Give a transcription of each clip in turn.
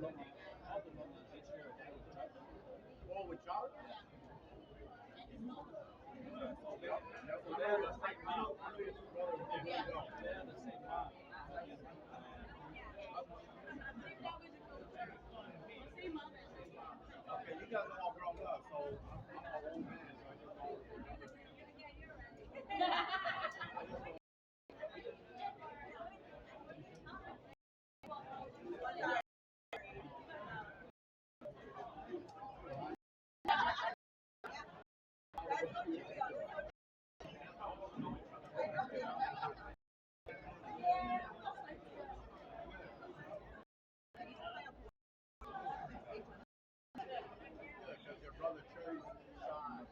Oh, with Charlie? They're the same mom. They're the same mom. Okay, you guys are all grown up, so I'm an old man, so I just don't. Because your brother Cherry's shy.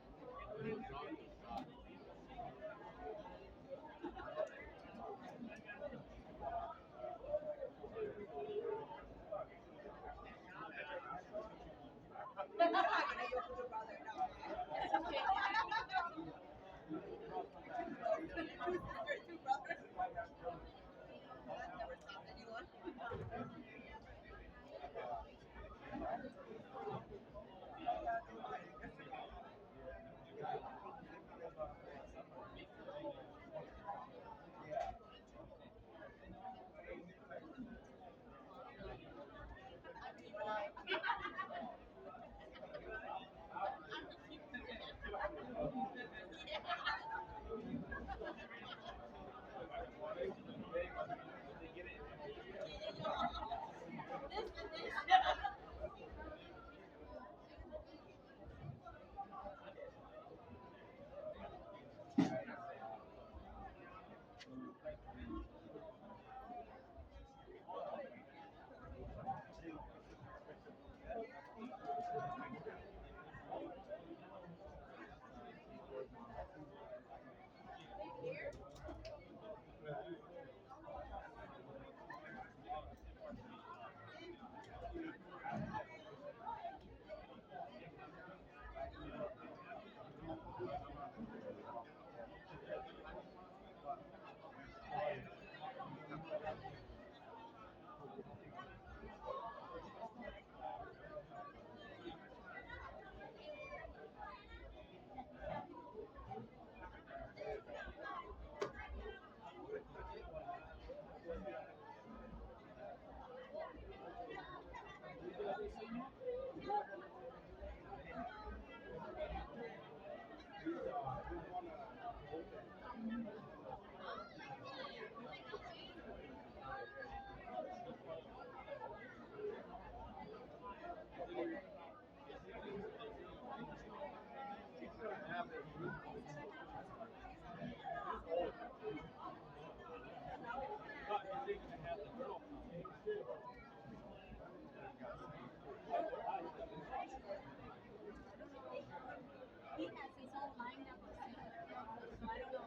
He has his own lined up, so I don't know.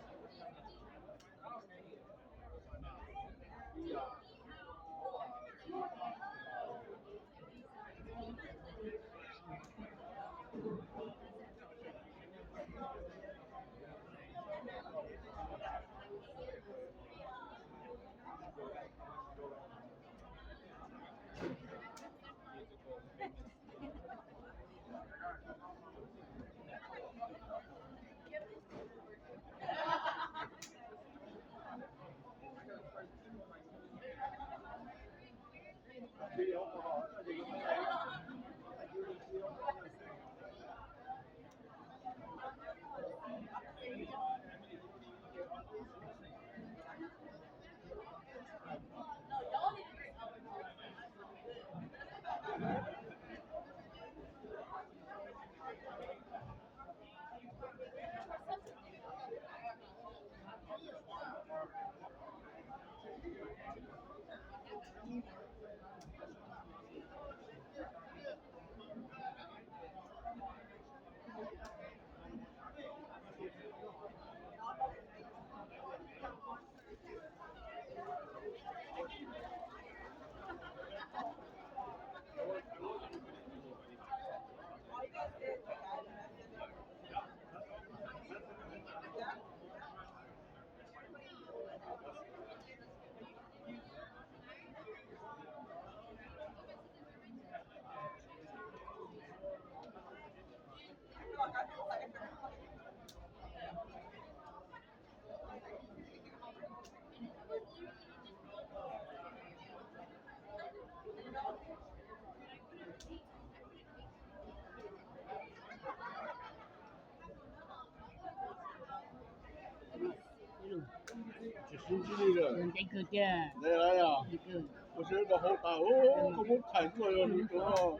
这个的，来来呀，这个，我觉得好大哦，我们踩过了，你说，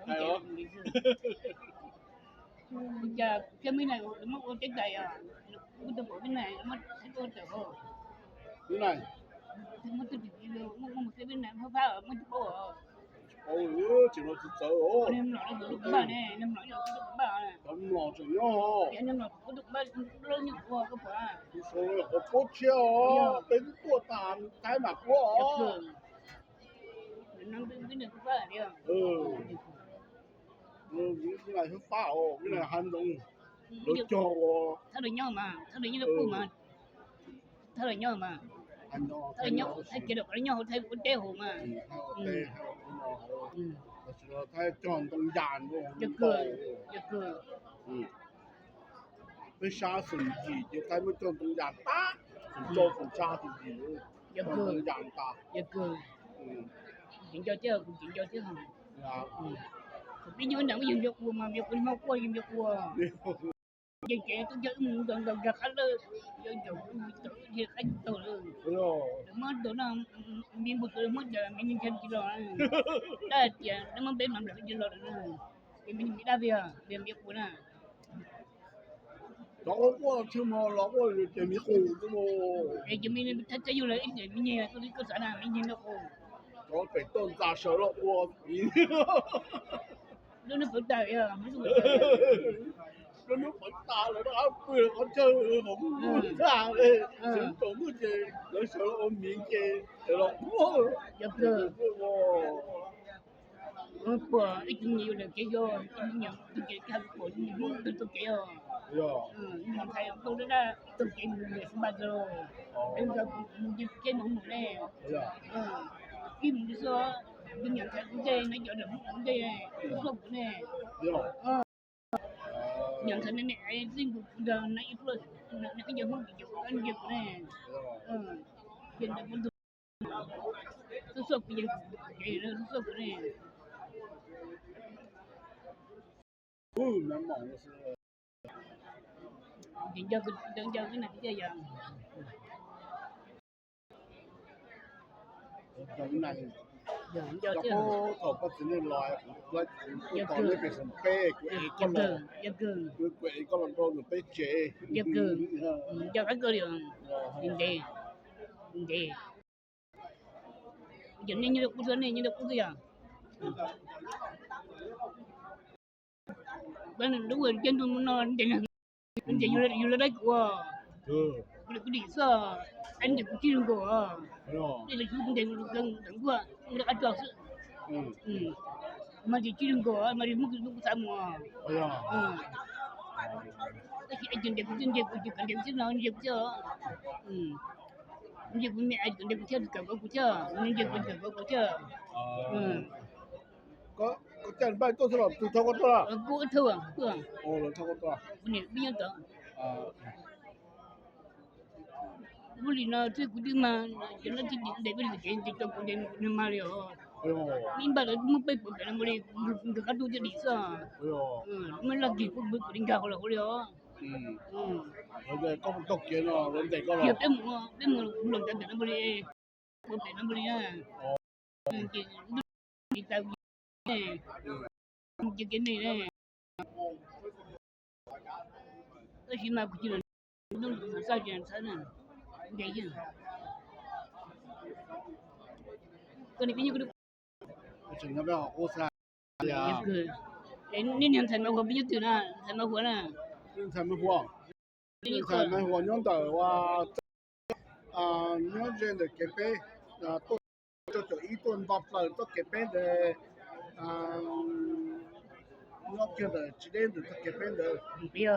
踩了，giờ cái mấy này nó có cái này à, nó được cái này nó thấy có được không? 你来， Nó tự nhiên nó một cái bên này nó phá ở nó có ở, 哦哟，进了是走哦， em nói nó được ba này, em nói nó được ba này, 咱们老怎样哦？ em nói nó được ba lớn như của cái quả, 你说了，我不跳哦，等过大开马过 được 哦， rồi, nó bên này phá ở đây, 你来是发哦，你来喊东， nó 都叫哦， thay đổi nhau mà, thay đổi như là mà, thay đổi nhau mà, 喊东， thay đổi nhau, thay cái được cái nhau thay cái đeo hồ mà, 对，我说他撞东眼哦， được rồi, được rồi, 被杀神机，就他们撞东眼大，做成杀神机，撞东眼大， được rồi, chuyện cho chứ, chuyện cho chứ hả? 啊， Bây giờ nào bây giờ qua mà bây giờ mau qua bây giờ qua, giờ trẻ tôi giờ gần gần gần hết rồi, giờ giờ khách tôi rồi, 哎呦， mất tôi nó miếng bột tôi mất giờ miếng chân chỉ rồi, đã giờ nó mất bên làm được chỉ rồi rồi, thì mình đã về về biết của nè, 老我去嘛，老我就迷糊的嘛， bây giờ mình thấy thấy rồi ít giờ mình nghe tôi đi cơ sở nào mình nghe nó khổ, 我被顿炸熟了，我迷， nó phức tạp à, mấy người 那都混大了，那不然我这我不炸嘞，真懂不的，那时候我明天得了我， được rồi, 我， của ít nhiều là cái do nhiều cái của những tôi cái 哎呀， nhưng mà thầy tôi đó là tôi cái người sinh bao giờ em giờ cũng cái món này 哎呀， khi mình đi xưa mình nhận thấy cũng đây nó giờ được cũng đây này cũng không cũng này 哎呀， nhận thấy này ai riêng của giờ này ít rồi cái giờ không chịu ăn việc này hiện tại cũng tôi sợ cái gì nó sợ cái này 蛮忙的是， hiện giờ cái này cái giờ 等难。 giờ giờ แล้ว chứ ก็เขาก็จะเล่นลอยแล้วตอนนี้เป็นสมเป้กูเองก็ลง giờ cường กูเองก็ลงโดนไปเจ giờ cường giờ cái cơ đường nhìn đi giờ nên như được cũng này như được cũng gì à bên đúng rồi trên tôi nó để là như là đấy của cái đi sao anh được chi luôn của đây là chúng để gần qua được ăn được mà chỉ chi luôn của mà đi mua cái sao mà cái anh chừng để cũng chừng để cần để chứ nó để chưa giờ cũng mẹ anh để cũng chưa cần có cũng chưa nên giờ cũng cần có chưa ก็จันบ้านก็สำหรับตัวเท่ากันตัว cô thừa thừa โอ้เท่ากันตัว này bây giờ đó อ่า bữa đi nó chơi cũng đi mà cho nó chỉ để cái gì cái trong cũng đến mà liệu โอ้ mình bảo là muốn bay của cái mới được cái đôi chân đi sao โอ้ mình là gì cũng bước đến cao là liệu แล้วเด็กก็มันตกเกณฑ์เนาะแล้วเด็กก็รอ giờ cái một lần cái nó mới một cái nó mới à chỉ tao này chỉ cái này này cái gì mà cũng chỉ là nó sao chuyện sao nè vậy chứ cái này cái như cái ถึงจะไปออกโฆษณาอย่า nên nhận thành mà còn biết từ nào thành mà của nào ซึ่งทำไม่ห่วงซึ่งทำไม่ห่วงย้อนแต่ว่าย้อนเรื่องเด็กเก็บไปต้นจะอีต้นบัฟเลยต้องเก็บไปเด็กย้อนเกี่ยวกับจีเด่นต้องเก็บไปเด็ก bây giờ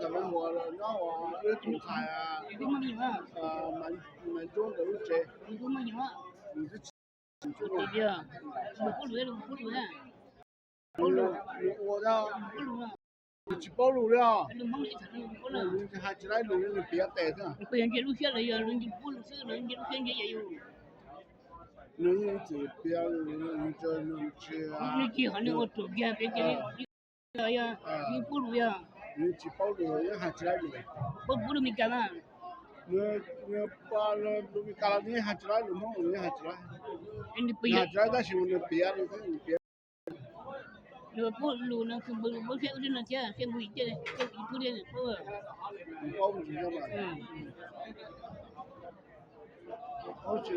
ทำไม่ห่วงเลยย้อนว่าเรื่องตัวไทย đúng mà nhiều á มันจ้องกับลูกเจ๊ đúng mà nhiều á 你是 thì bây giờ một cú lưỡi à 我要 cú lưỡi à 你去包路了， đừng mong để thành cú lưỡi 你还起来路你不要带上， bây giờ chỉ lúc xưa là giờ lúc chỉ cú lưỡi xưa lúc chỉ lúc xưa như vậy 你就不要你这你去啊， 你chỉ hỏi nó tổ kia bây giờ rồi à đi cú lưỡi à 你去包路你还起来路， cú lưỡi mình cả mà ne parle de calani hachra le mo ne hachra Ini pia. hachra da shi ne pia ne Lu pun lu na ke bu ke udah na dia, ke bu je, ke ibu dia. Oh. ko mu ji ma ko shi